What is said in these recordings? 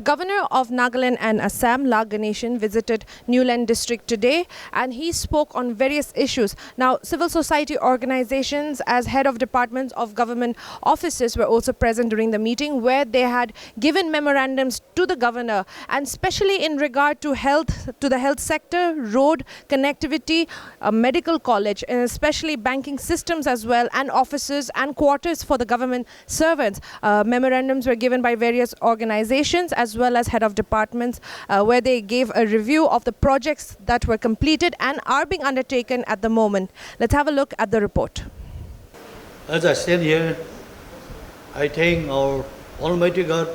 Governor of Nagaland and Assam, La Ganeshan, visited Niuland district today, and he spoke on various issues. Now, civil society organizations as head of departments of government offices were also present during the meeting, where they had given memorandums to the governor, and especially in regard to the health sector, road connectivity, a medical college, and especially banking systems as well, and offices and quarters for the government servants. Memorandums were given by various organizations as well as head of departments, where they gave a review of the projects that were completed and are being undertaken at the moment. Let's have a look at the report. As I stand here, I thank our Almighty God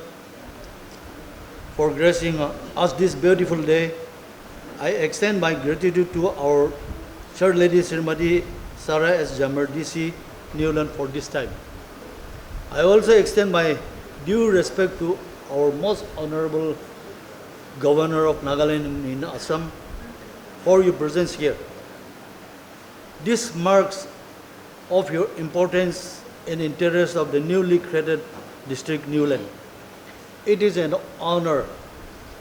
for gracing us this beautiful day. I extend my gratitude to our Chair Lady Srimati Sarah S. Jammer, DC, Niuland, for this time. I also extend my due respect to our most honorable Governor of Nagaland in Assam for your presence here. This marks of your importance and interest of the newly created district Niuland. It is an honor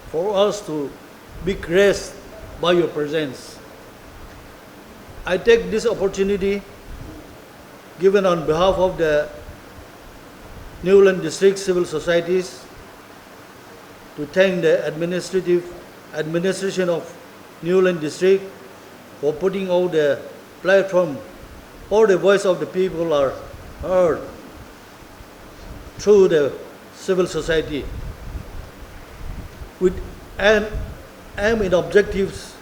for us to be graced by your presence. I take this opportunity given on behalf of the Niuland district civil societies to thank the administration of Niuland district for putting out the platform or the voice of the people are heard through the civil society with an aim and objectives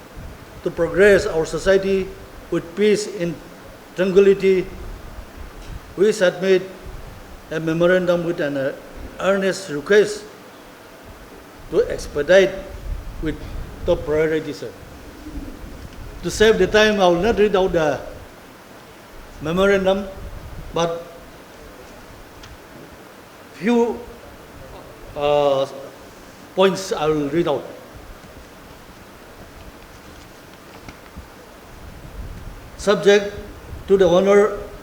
to progress our society with peace and tranquility. We submit a memorandum with an earnest request to expedite with top priority, sir. To save the time, I will not read out the memorandum, but few points I will read out. Subject to the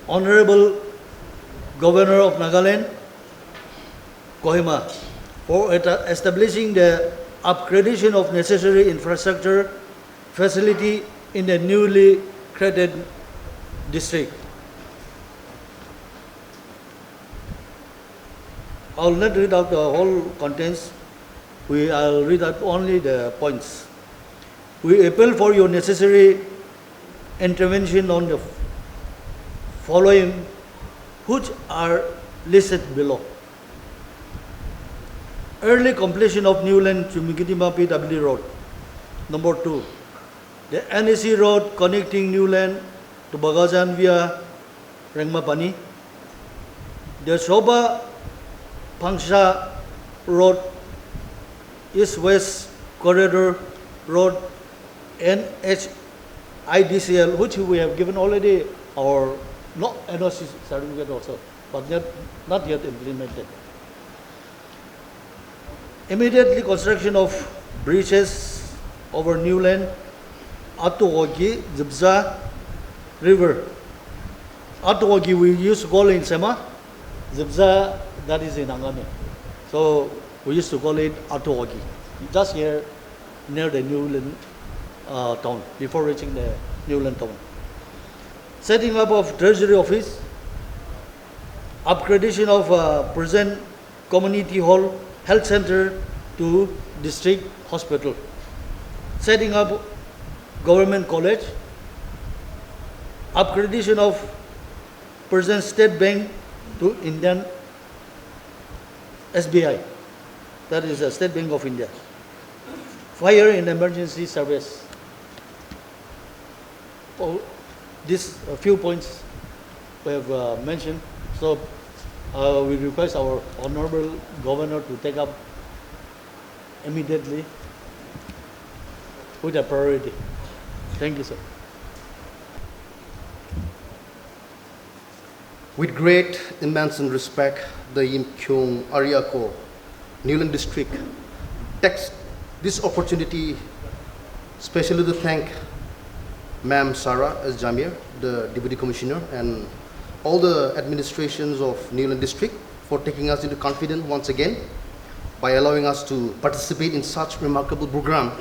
Honorable Governor of Nagaland, Kohima, for establishing the upgradation of necessary infrastructure facility in the newly created district. I will not read out the whole contents. I'll read out only the points. We appeal for your necessary intervention on the following, which are listed below. Early completion of Niuland to Mikitima PW Road. Number 2, the NEC Road connecting Niuland to Bagajan via Rengmapani. The Shoba Pangsha Road, East-West Corridor Road, NHIDCL, which we have given already our NOC certificate also, but not yet implemented. Immediately construction of bridges over Niuland, Atuogi, Zibza River. Atuogi we used to call it in Sema, Zibza that is in Angane. So we used to call it Atuogi, just here near the Niuland town, before reaching the Niuland town. Setting up of Treasury Office, upgradation of present community hall, health center to district hospital. Setting up government college, upgradation of present State Bank to Indian SBI, that is the State Bank of India. Fire and emergency service. These few points we have mentioned. So we request our Honorable Governor to take up immediately with a priority. Thank you, sir. With great immense and respect, the Yimkyung Ariako Niuland district takes this opportunity especially to thank Ma'am Sarah S. Jamir, the Deputy Commissioner, and all the administrations of Niuland district for taking us into confidence once again by by allowing us to participate in such remarkable program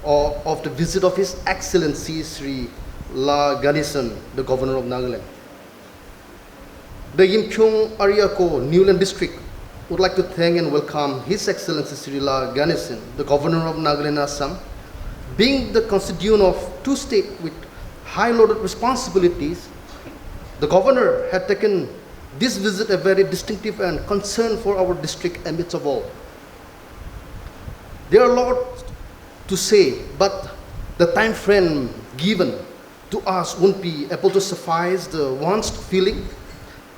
of the visit of His Excellency Sri La Ganesan, the Governor of Nagaland. The Yimkyong Ariako Niuland District would like to thank and welcome His Excellency Sri La Ganesan, the Governor of Nagaland, Assam. Being the constituent of two states with high-loaded responsibilities, the Governor had taken this visit a very distinctive and concern for our district amidst of all. There are a lot to say, but the time frame given to us won't be able to suffice the one's feeling.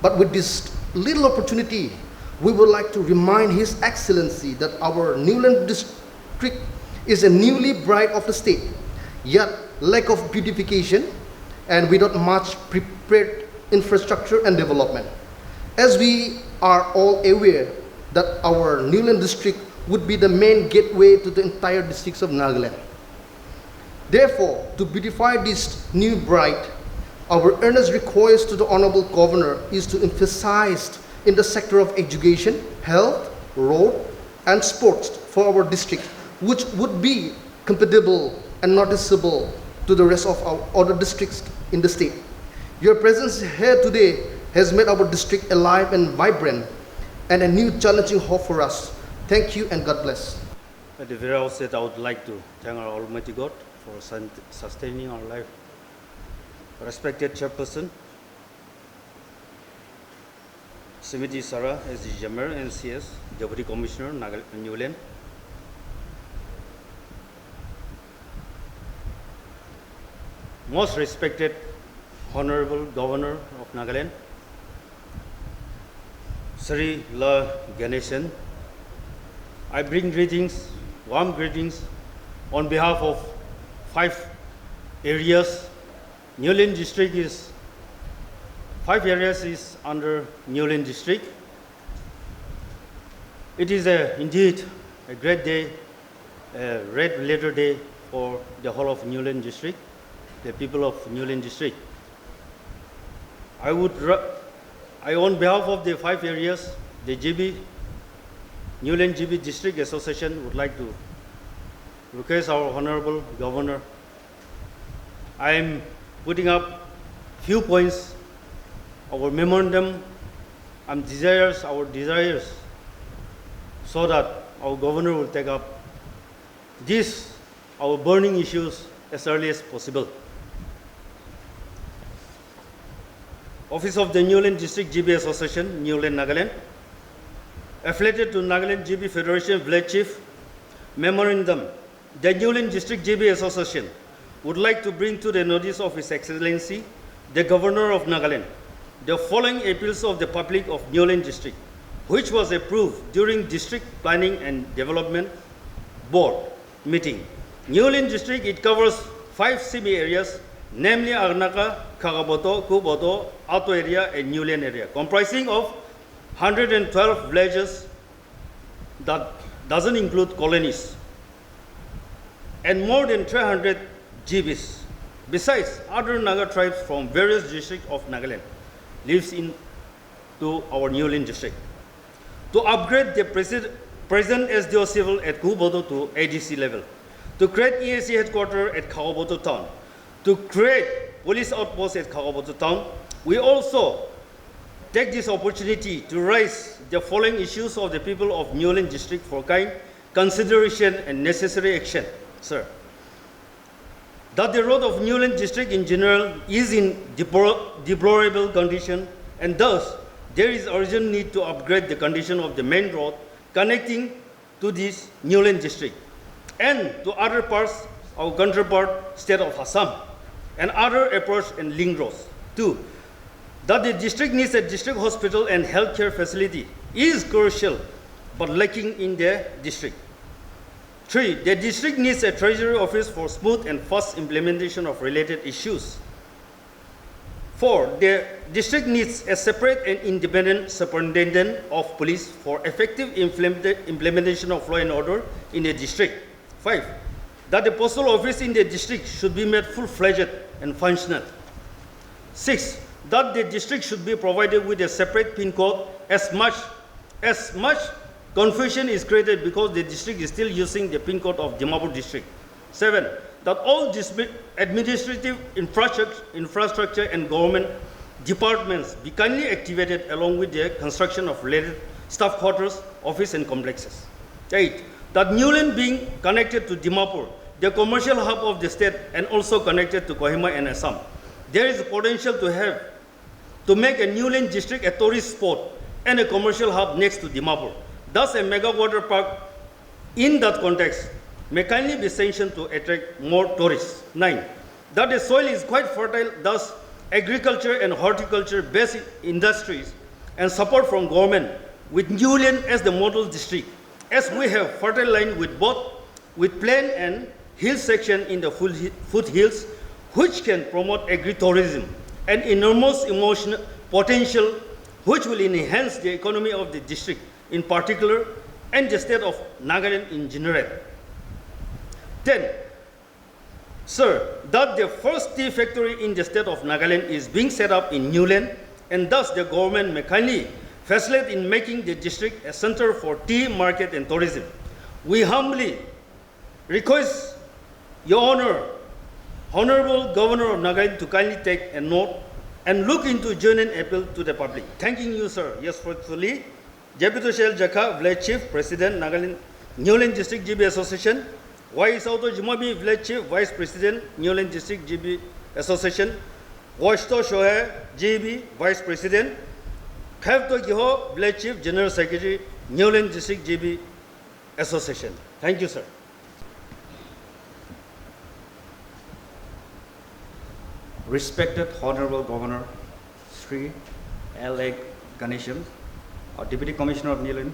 But with this little opportunity, we would like to remind His Excellency that our Niuland district is a newly bride of the state, yet lack of beautification and without much prepared infrastructure and development. As we are all aware that our Niuland district would be the main gateway to the entire districts of Nagaland. Therefore, to beautify this new bride, our earnest request to the Honorable Governor is to emphasize in the sector of education, health, road, and sports for our district, which would be compatible and noticeable to the rest of our other districts in the state. Your presence here today has made our district alive and vibrant, and a new challenging hope for us. Thank you and God bless. At the very outset, I would like to thank our Almighty God for sustaining our life. Respected Chairperson, Srimati Sarah as the Jammer NCS, Deputy Commissioner, Niuland. Most respected Honorable Governor of Nagaland, Sri La Ganesan, I bring greetings, warm greetings, on behalf of 5 areas. Niuland district is 5 areas is under Niuland district. It is indeed a great day, a red letter day for the whole of Niuland district, the people of Niuland district. I, on behalf of the 5 areas, the Niuland GB District Association would like to request our Honorable Governor. I am putting up few points, our memorandum and our desires, so that our Governor will take up these, our burning issues, as early as possible. Office of the Niuland District GB Association, Niuland, Nagaland. Affiliated to Nagaland GB Federation Village Chief, memorandum. The Niuland District GB Association would like to bring to the notice of His Excellency, the Governor of Nagaland, the following appeals of the public of Niuland District, which was approved during District Planning and Development Board meeting. Niuland District, it covers 5 semi-areas, namely Arnaka, Kagaboto, Kuboto, Auto area, and Niuland area, comprising of 112 villages that doesn't include colonies, and more than 300 GBs. Besides, other Naga tribes from various districts of Nagaland lives in to our Niuland district. To upgrade the present SDO civil at Kuboto to ADC level, to create EAC headquarters at Kagaboto town, to create police outposts at Kagaboto town, we also take this opportunity to raise the following issues of the people of Niuland district for kind consideration and necessary action, sir. That the road of Niuland district in general is in deplorable condition, and thus there is urgent need to upgrade the condition of the main road connecting to this Niuland district and to other parts of counterpart state of Assam and other approach and link roads. 2. That the district needs a district hospital and healthcare facility is crucial but lacking in the district. 3. The district needs a treasury office for smooth and fast implementation of related issues. 4. The district needs a separate and independent superintendent of police for effective implementation of law and order in the district. 5. That the postal office in the district should be made full-fledged and functional. 6. That the district should be provided with a separate PIN code as much confusion is created because the district is still using the pin code of Dimapur district. 7. That all administrative infrastructure and government departments be kindly activated along with the construction of related staff quarters, office and complexes. 8. That Niuland being connected to Dimapur, the commercial hub of the state and also connected to Kohima and Assam, there is a potential to make a Niuland district a tourist spot and a commercial hub next to Dimapur. Thus, a mega water park in that context may kindly be sanctioned to attract more tourists. 9. That the soil is quite fertile, thus agriculture and horticulture based industries and support from government with Niuland as the model district, as we have fertile land with plain and hill section in the foothills, which can promote agritourism and enormous emotional potential, which will enhance the economy of the district in particular and the state of Nagaland in general. 10. Sir, that the first tea factory in the state of Nagaland is being set up in Niuland, and thus the government may kindly facilitate in making the district a center for tea market and tourism. We humbly request Your Honor, Honorable Governor of Nagaland, to kindly take a note and look into genuine appeal to the public. Thanking you, sir. Yes, faithfully. Deputy Shel Jaka, Village Chief, President, Nagaland, Niuland District GB Association. Y Sauto Jimabi, Village Chief, Vice President, Niuland District GB Association. Washto Shohe, GB, Vice President. Khavto Giho, Village Chief, General Secretary, Niuland District GB Association. Thank you, sir. Respected Honorable Governor Sri L.A. Ganeshan, our Deputy Commissioner of Niuland,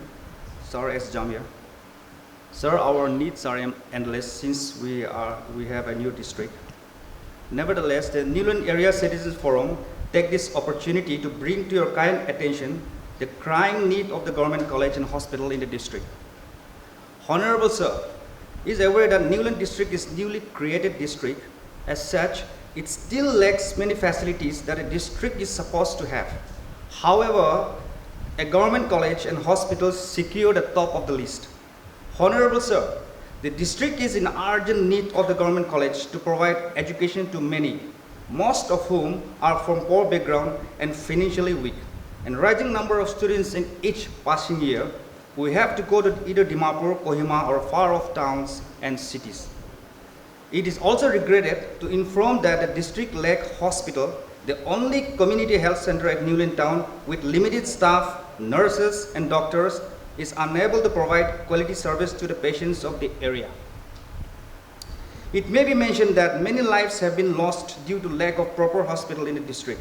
Sir S. Jamia. Sir, our needs are endless since we have a new district. Nevertheless, the Niuland Area Citizens Forum take this opportunity to bring to your kind attention the crying need of the government college and hospital in the district. Honorable Sir is aware that Niuland district is newly created district. As such, it still lacks many facilities that a district is supposed to have. However, a government college and hospital secure the top of the list. Honorable Sir, the district is in urgent need of the government college to provide education to many, most of whom are from poor background and financially weak, and rising number of students in each passing year who have to go to either Dimapur, Kohima or far off towns and cities. It is also regretted to inform that the district lack hospital, the only community health center at Niuland town with limited staff, nurses and doctors, is unable to provide quality service to the patients of the area. It may be mentioned that many lives have been lost due to lack of proper hospital in the district.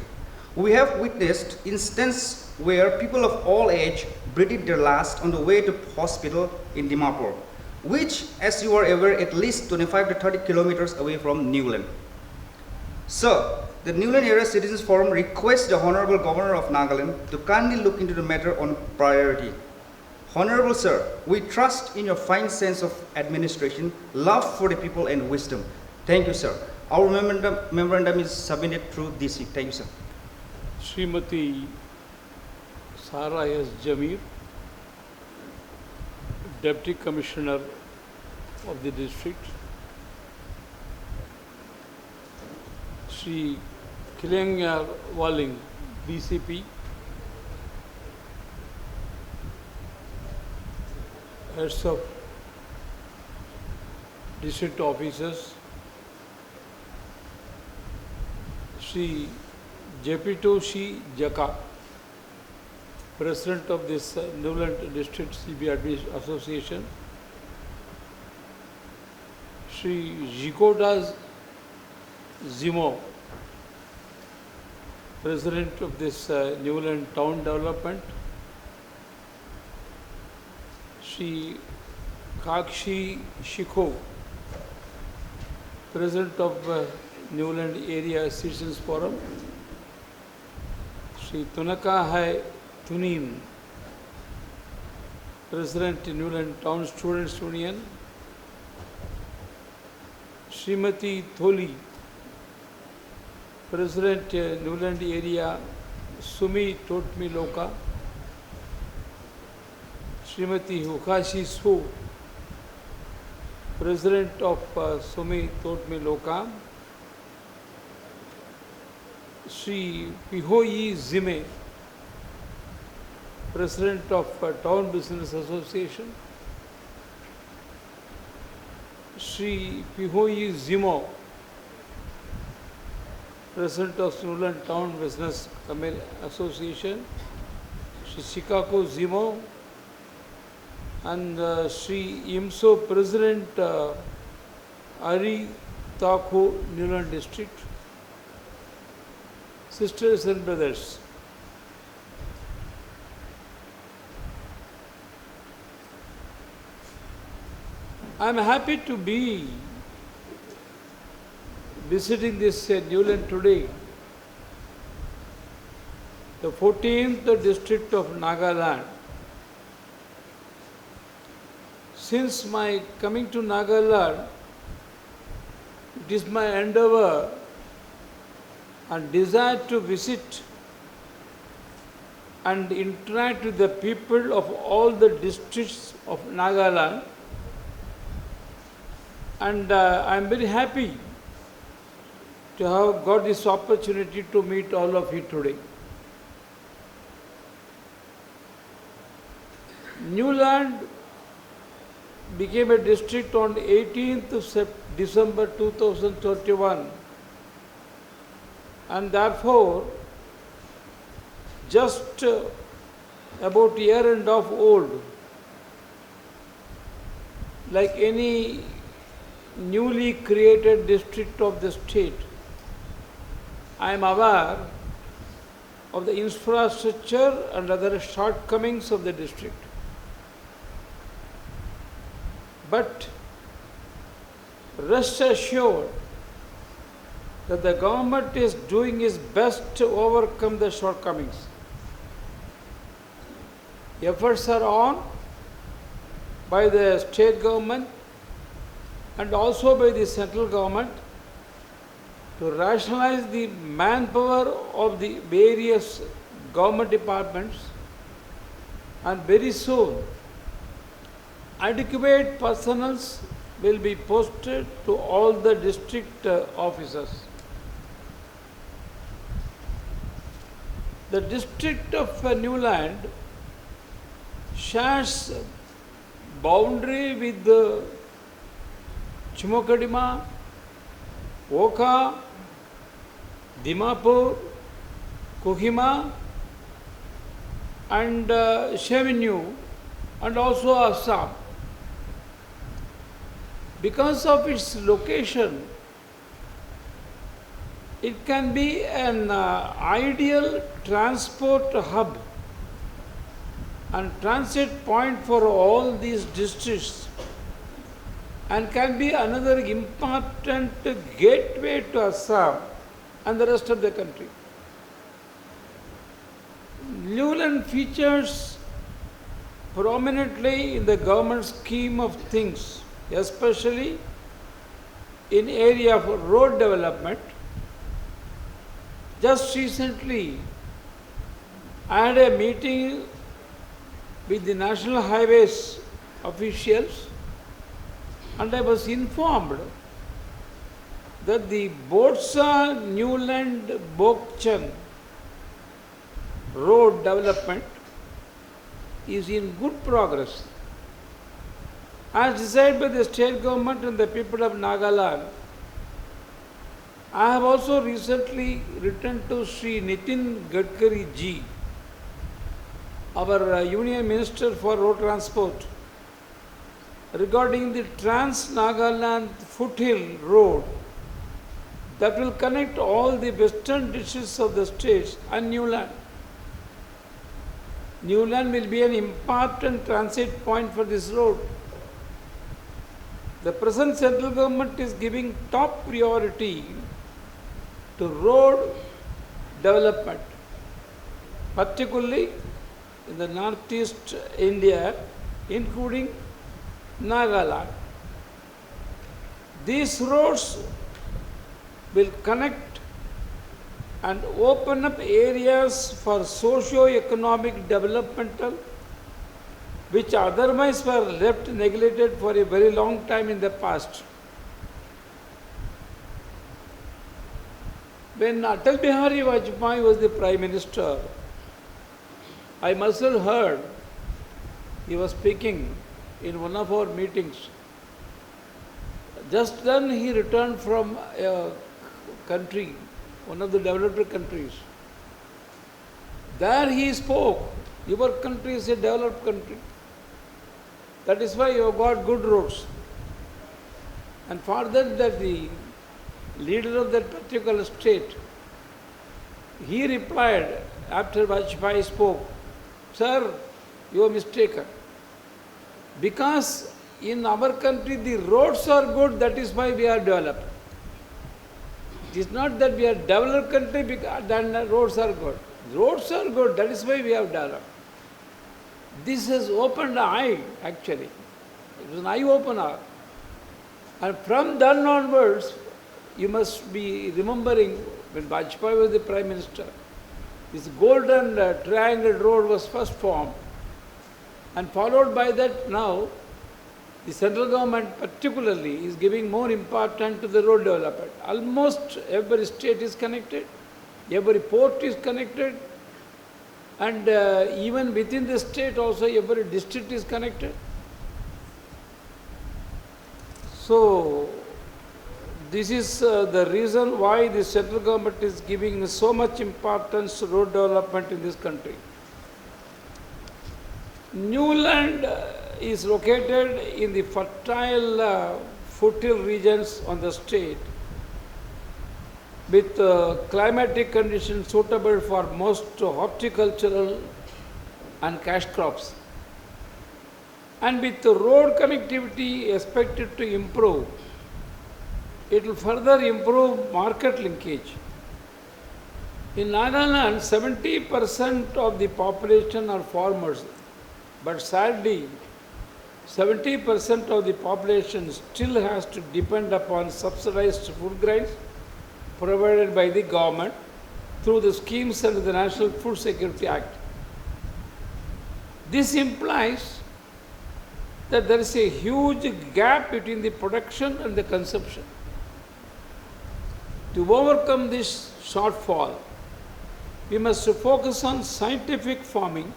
We have witnessed instances where people of all age breathed their last on the way to hospital in Dimapur, which, as you are aware, at least 25 to 30 kilometers away from Niuland. So, the Niuland Area Citizens Forum requests the Honorable Governor of Nagaland to kindly look into the matter on priority. Honorable Sir, we trust in your fine sense of administration, love for the people and wisdom. Thank you, sir. Our memorandum is submitted through DC. Thank you, sir. Srimati Sara S. Jamir, Deputy Commissioner of the district. Sri Kilengya Waling, DCP. Heads of district officers. Sri Jepitoshi Jaka, President of this Niuland District CBRD Association. Sri Jikodas Zimo, President of this Niuland Town Development. Sri Kakshi Shikho, President of Niuland Area Citizens Forum. Sri Tunaka Hai Tunin, President Niuland Town Students Union. Srimati Tholi, President Niuland Area Sumi Totmi Loka. Srimati Hukashi Su, President of Sumi Totmi Lokam, Sri Pihoyi Zime, President of Town Business Association, Sri Pihoyi Zimo, President of Niuland Town Business Association, Sri Shikako Zimo, and Sri Imso, President Ari Tako, Niuland District. Sisters and brothers, I am happy to be visiting this Niuland today, the 14th district of Nagaland. Since my coming to Nagaland, it is my endeavor and desire to visit and interact with the people of all the districts of Nagaland, and I am very happy to have got this opportunity to meet all of you today. Niuland became a district on 18th of December 2021, and therefore just about a year and a half old. Like any newly created district of the state, I am aware of the infrastructure and other shortcomings of the district. But rest assured that the government is doing its best to overcome the shortcomings. Efforts are on by the state government and also by the central government to rationalize the manpower of the various government departments, and very soon adequate personnel will be posted to all the district offices. The district of Niuland shares boundary with Chimokadima, Oka, Dimapur, Kohima, and Shevenue, and also Assam. Because of its location, it can be an ideal transport hub and transit point for all these districts, and can be another important gateway to Assam and the rest of the country. Niuland features prominently in the government scheme of things, especially in area of road development. Just recently, I had a meeting with the National Highways officials, and I was informed that the Bodsa Niuland Bokchan road development is in good progress. As decided by the state government and the people of Nagaland, I have also recently written to Sri Nitin Gadkari ji, our Union Minister for Road Transport, regarding the Trans-Nagaland Foothill Road that will connect all the western districts of the state and Niuland. Niuland will be an important transit point for this road. The present central government is giving top priority to road development, particularly in the northeast India, including Nagaland. These roads will connect and open up areas for socio-economic developmental which otherwise were left neglected for a very long time in the past. When Atal Bihari Vajpayee was the Prime Minister, I must have heard he was speaking in one of our meetings. Just then he returned from a country, one of the developed countries. There he spoke, your country is a developed country. That is why you have got good roads. And for that the leader of that particular state, he replied after Vajpayee spoke, "Sir, you are mistaken. Because in our country the roads are good, that is why we are developed. It is not that we are developed country because then the roads are good. Roads are good, that is why we have developed." This has opened the eye actually. It was an eye opener. And from then onwards, you must be remembering when Vajpayee was the Prime Minister, this golden triangle road was first formed. And followed by that now, the central government particularly is giving more importance to the road development. Almost every state is connected, every port is connected, and even within the state also every district is connected. So, this is the reason why the central government is giving so much importance to road development in this country. Niuland is located in the fertile foothill regions on the state with climatic conditions suitable for most horticultural and cash crops. And with the road connectivity expected to improve, it will further improve market linkage. In Nagaland, 70% of the population are farmers, but sadly, 70% of the population still has to depend upon subsidized food grains provided by the government through the schemes under the National Food Security Act. This implies that there is a huge gap between the production and the consumption. To overcome this shortfall, we must focus on scientific farming.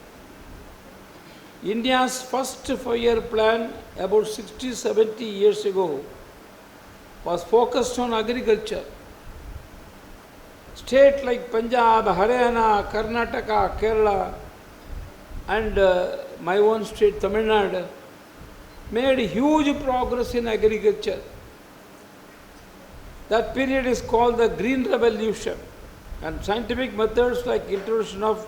India's first 5-year plan about 60-70 years ago was focused on agriculture. States like Punjab, Haryana, Karnataka, Kerala, and my own state, Tamil Nadu, made huge progress in agriculture. That period is called the Green Revolution, and scientific methods like introduction of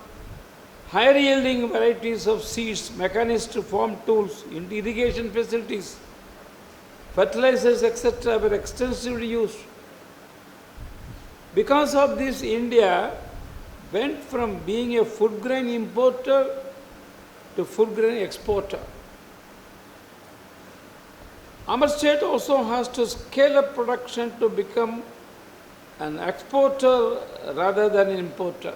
higher yielding varieties of seeds, mechanized farm tools, irrigation facilities, fertilizers, etc. were extensively used. Because of this, India went from being a food grain importer to food grain exporter. Our state also has to scale up production to become an exporter rather than an importer.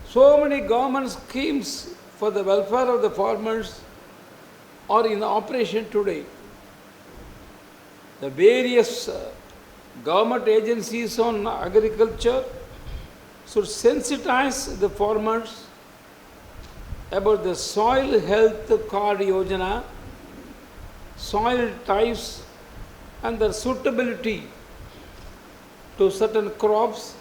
So many government schemes for the welfare of the farmers are in operation today. The various government agencies on agriculture should sensitize the farmers about the soil health card yojana, soil types and their suitability to certain crops,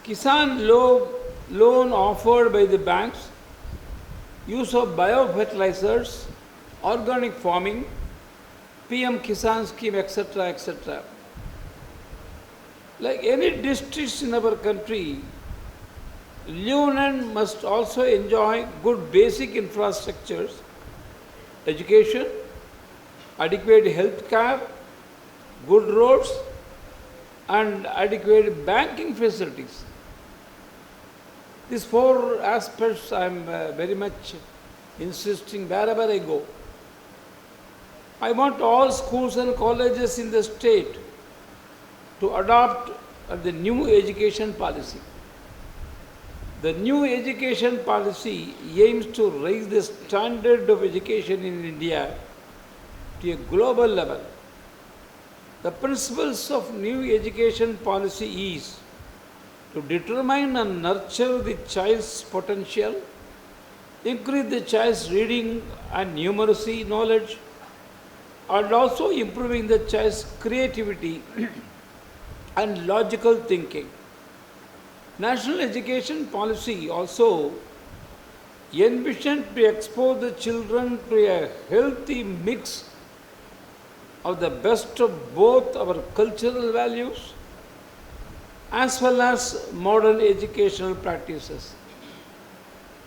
Kisan loan offered by the banks, use of biofertilizers, organic farming, PM Kisan scheme, etc., etc. Like any districts in our country, Niuland must also enjoy good basic infrastructures, education, adequate health care, good roads, and adequate banking facilities. These 4 aspects I am very much insisting wherever I go. I want all schools and colleges in the state to adopt the new education policy. The new education policy aims to raise the standard of education in India to a global level. The principles of new education policy is to determine and nurture the child's potential, increase the child's reading and numeracy knowledge, and also improving the child's creativity and logical thinking. National education policy also envisioned to expose the children to a healthy mix of the best of both our cultural values as well as modern educational practices.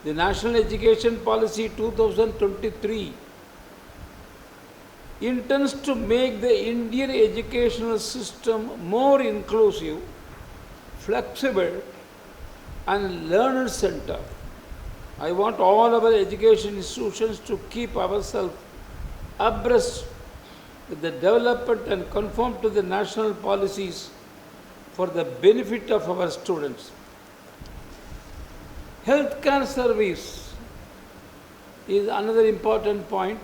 The National Education Policy 2023 intends to make the Indian educational system more inclusive, flexible, and learner-centered. I want all our education institutions to keep ourselves abreast with the development and conform to the national policies for the benefit of our students. Healthcare service is another important point.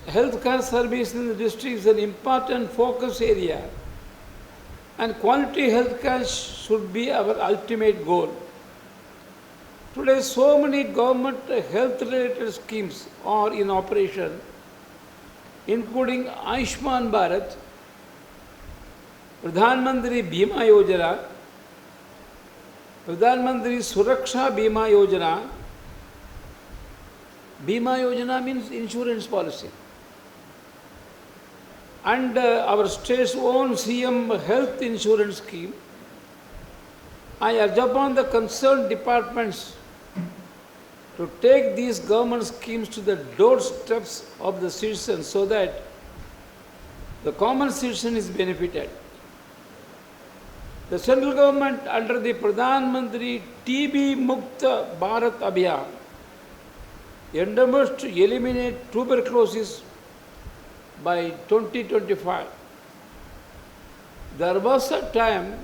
Healthcare service in the district is an important focus area, and quality healthcare should be our ultimate goal. Today, so many government health-related schemes are in operation, including Ayushman Bharat, Pradhan Mantri Bima Yojana, Pradhan Mantri Suraksha Bima Yojana. Bima Yojana means insurance policy. And our state's own CM health insurance scheme. I urge upon the concerned departments to take these government schemes to the doorsteps of the citizens so that the common citizen is benefited. The central government under the Pradhan Mantri TB Mukta Bharat Abhiyan endeavors to eliminate tuberculosis by 2025. There was a time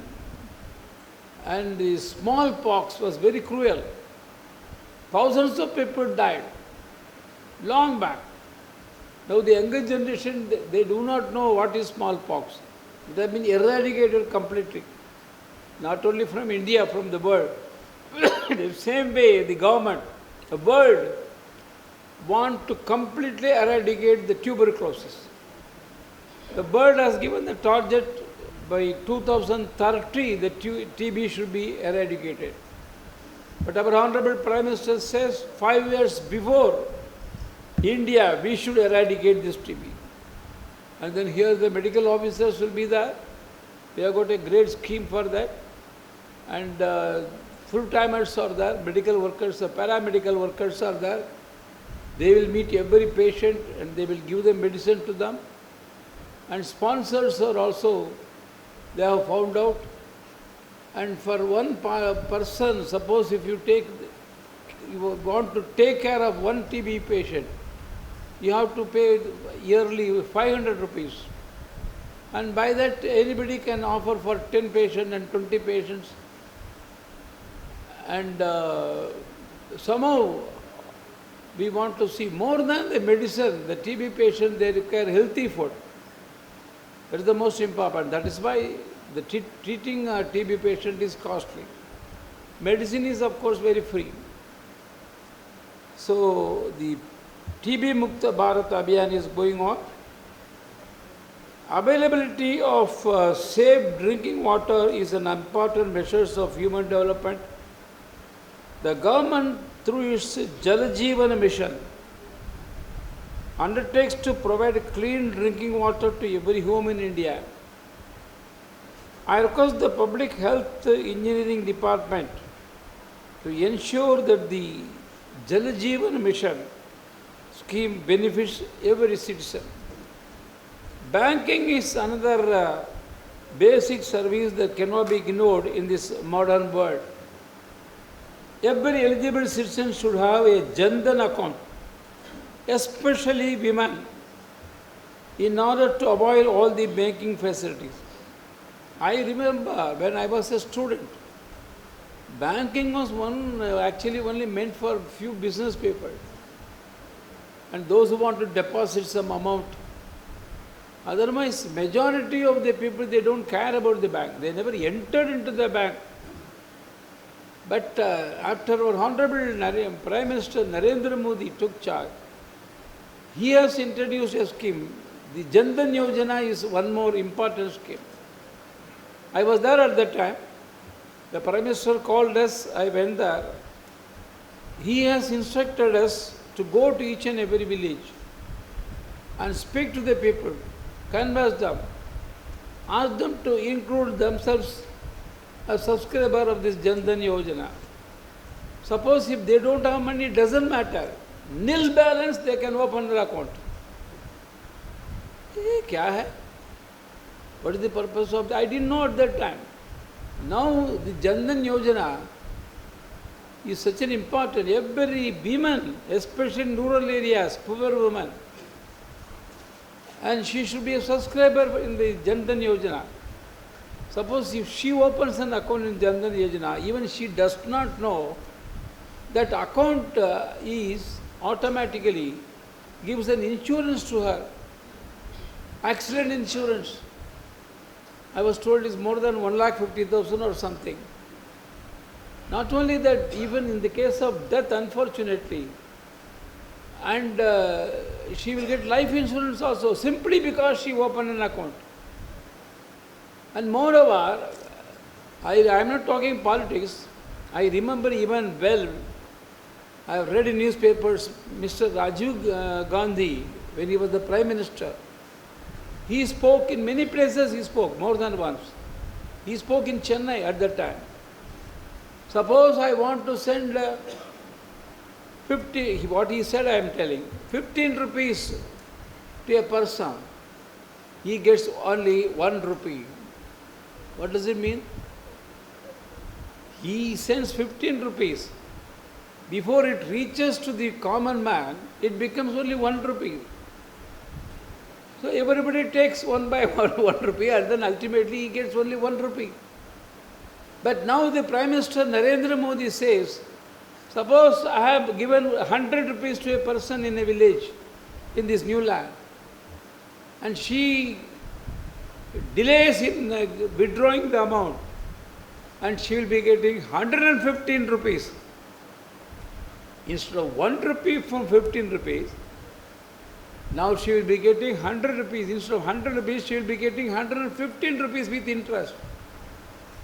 and the smallpox was very cruel. Thousands of people died long back. Now the younger generation, they do not know what is smallpox. It has been eradicated completely, not only from India, from the world. The same way the government, the world, want to completely eradicate the tuberculosis. The world has given the target by 2030 the TB should be eradicated. But our Honorable Prime Minister says 5 years before India we should eradicate this TB. And then here the medical officers will be there. We have got a great scheme for that. And full-timers are there, medical workers, paramedical workers are there. They will meet every patient and they will give the medicine to them. And sponsors are also, they have found out. And for one person, suppose if you want to take care of one TB patient, you have to pay yearly 500 rupees. And by that, anybody can offer for 10 patients and 20 patients. And somehow, we want to see more than the medicine, the TB patient, they require healthy food. That is the most important. That is why the treating a TB patient is costly. Medicine is of course very free. So the TB Mukta Bharat Abhiyan is going on. Availability of safe drinking water is an important measure of human development. The government, through its Jal Jeevan mission, undertakes to provide clean drinking water to every home in India. I request the Public Health Engineering Department to ensure that the Jal Jeevan mission scheme benefits every citizen. Banking is another basic service that cannot be ignored in this modern world. Every eligible citizen should have a Jan Dhan account, especially women, in order to avoid all the banking facilities. I remember when I was a student, Banking was actually only meant for few business people and those who want to deposit some amount. Otherwise, majority of the people, they don't care about the bank. They never entered into the bank. But after our Honorable Prime Minister Narendra Modi took charge, he has introduced a scheme. The Jan Dhan Yojana is one more important scheme. I was there at that time. The Prime Minister called us, I went there. He has instructed us to go to each and every village and speak to the people, canvass them, ask them to include themselves as subscriber of this Jan Dhan Yojana. Suppose if they don't have money, it doesn't matter. Nil balance, they can open their account. Kya hai? What is the purpose of that? I didn't know at that time. Now the Jan Dhan Yojana is such an important, every woman, especially in rural areas, poor woman, and she should be a subscriber in the Jan Dhan Yojana. Suppose if she opens an account in Jan Dhan Yojana, even she does not know that account is automatically gives an insurance to her, accident insurance. I was told it's more than 1,50,000 or something. Not only that, even in the case of death, unfortunately, and she will get life insurance also, simply because she opened an account. And moreover, I am not talking politics, I remember even well, I have read in newspapers, Mr. Rajiv Gandhi, when he was the Prime Minister, he spoke in many places, he spoke more than once. He spoke in Chennai at that time. Suppose I want to send 50, what he said I am telling, 15 rupees to a person, he gets only 1 rupee. What does it mean? He sends 15 rupees. Before it reaches to the common man, it becomes only 1 rupee. So everybody takes one by one rupee and then ultimately he gets only 1 rupee. But now the Prime Minister Narendra Modi says, suppose I have given 100 rupees to a person in a village in this Niuland and she delays in withdrawing the amount and she will be getting 115 rupees. Instead of 1 rupee from 15 rupees, now she will be getting 100 rupees. Instead of 100 rupees, she will be getting 115 rupees with interest.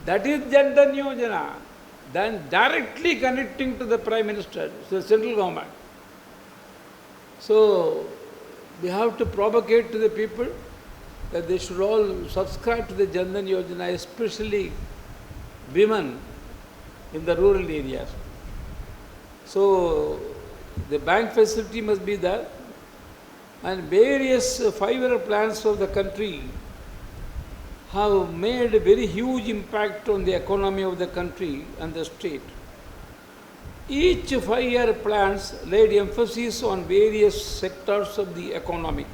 That is Jan Dhan Yojana. Then directly connecting to the Prime Minister, the central government. So we have to propagate to the people that they should all subscribe to the Jan Dhan Yojana, especially women in the rural areas. So the bank facility must be there, and various 5-year plans of the country have made a very huge impact on the economy of the country and the state. Each 5-year plans laid emphasis on various sectors of the economy.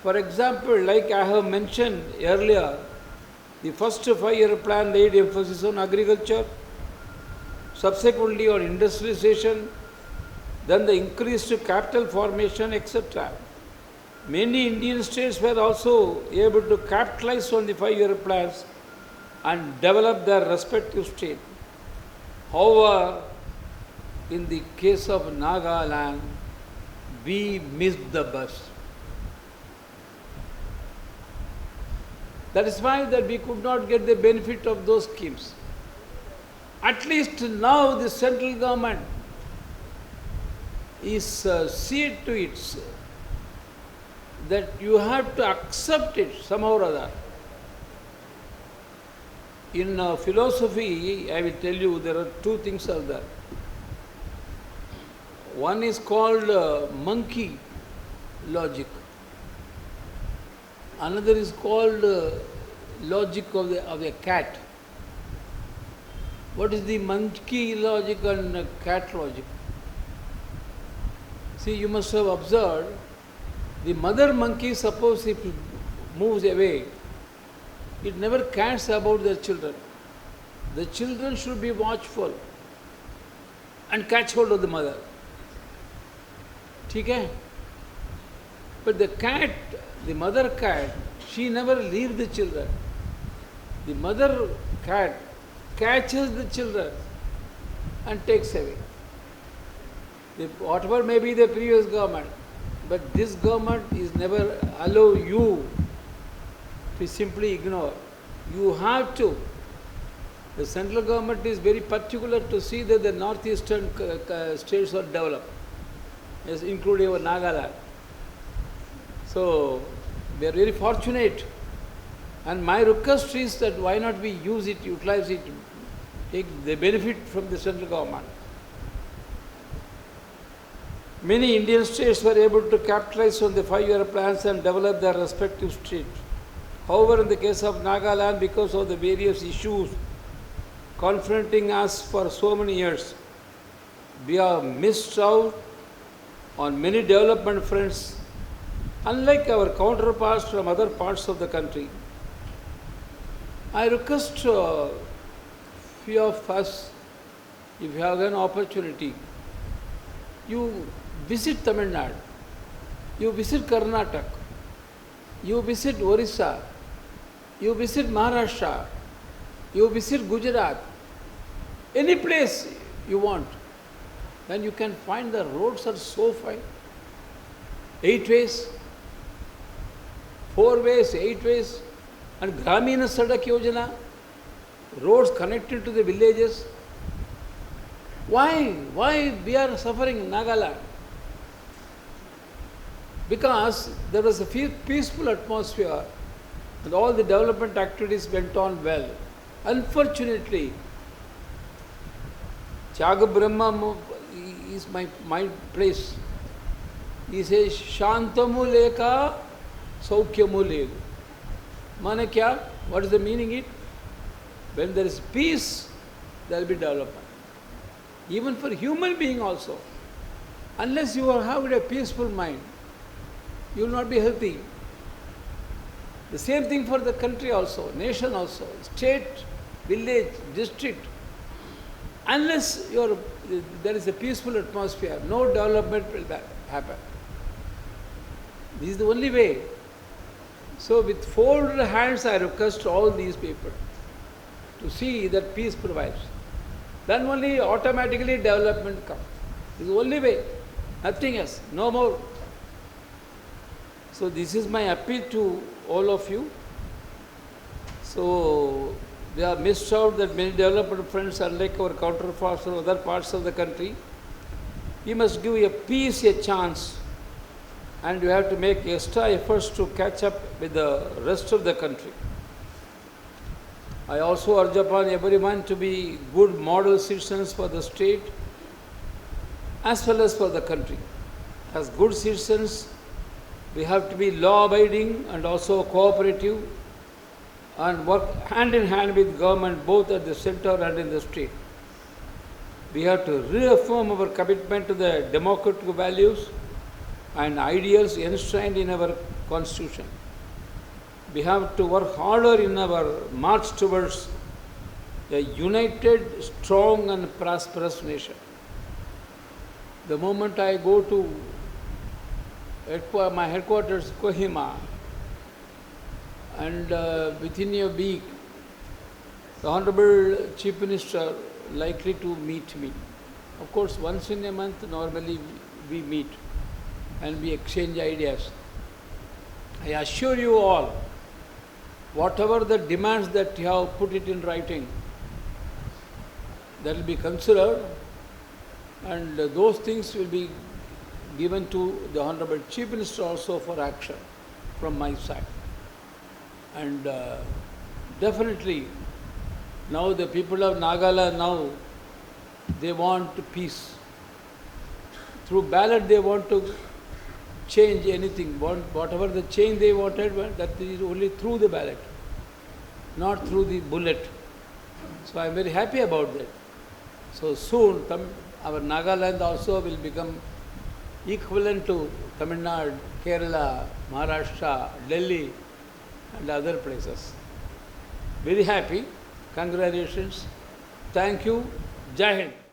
For example, like I have mentioned earlier, the first 5-year plan laid emphasis on agriculture, subsequently on industrialization, then the increased capital formation, etc. Many Indian states were also able to capitalize on the 5-year plans and develop their respective state. However, in the case of Nagaland, we missed the bus. That is why that we could not get the benefit of those schemes. At least now the central government is see to it that you have to accept it somehow or other. In philosophy, I will tell you, there are 2 things are there. One is called monkey logic. Another is called logic of the cat. What is the monkey logic and cat logic? See, you must have observed, the mother monkey, suppose if it moves away, it never cares about their children. the children should be watchful and catch hold of the mother. Okay? But the cat, the mother cat, she never leaves the children. The mother cat catches the children and takes away. Whatever may be the previous government, but this government is never allow you to simply ignore. You have to. The central government is very particular to see that the northeastern states are developed, yes, including our Nagaland. So we are very fortunate. And my request is that why not we use it, utilize it, take the benefit from the central government. Many Indian states were able to capitalize on the 5-year plans and develop their respective states. However, in the case of Nagaland, because of the various issues confronting us for so many years, we have missed out on many development fronts, unlike our counterparts from other parts of the country. I request few of us, if you have an opportunity, you visit Tamil Nadu, you visit Karnataka, you visit Orissa, you visit Maharashtra, you visit Gujarat, any place you want, then you can find the roads are so fine. 8 ways, 4 ways, 8 ways, and Gramina Sadak Yojana, roads connected to the villages. Why? Why we are suffering in Nagaland? Because there was a peaceful atmosphere and all the development activities went on well. Unfortunately, Chaga Brahma is my place. He says, Shantamu leka saukyamu legu. Mane kya? What is the meaning it? When there is peace, there will be development. Even for human being also. Unless you are having a peaceful mind, you will not be healthy. The same thing for the country also, nation also, state, village, district. Unless there is a peaceful atmosphere, no development will happen. This is the only way. So with folded hands I request all these people to see that peace prevails. Then only automatically development comes. This is the only way. Nothing else. No more. So this is my appeal to all of you. So we have missed out that many development friends, unlike our counterparts from other parts of the country. We must give a peace a chance, and we have to make extra efforts to catch up with the rest of the country. I also urge upon everyone to be good model citizens for the state as well as for the country. As good citizens, we have to be law-abiding and also cooperative and work hand in hand with government both at the center and in the state. We have to reaffirm our commitment to the democratic values and ideals enshrined in our constitution. We have to work harder in our march towards a united, strong and prosperous nation. The moment I go to my headquarters, Kohima, and within a week, the Honorable Chief Minister likely to meet me. Of course, once in a month normally we meet and we exchange ideas. I assure you all, whatever the demands that you have put it in writing, that will be considered, and those things will be given to the Honorable Chief Minister also for action from my side. And definitely, now the people of Nagaland now, they want peace. Through ballot they want to change anything, whatever the change they wanted, that is only through the ballot, not through the bullet. So I am very happy about that. So soon our Nagaland also will become equivalent to Tamil Nadu, Kerala, Maharashtra, Delhi and other places. Very happy. Congratulations. Thank you. Jai Hind.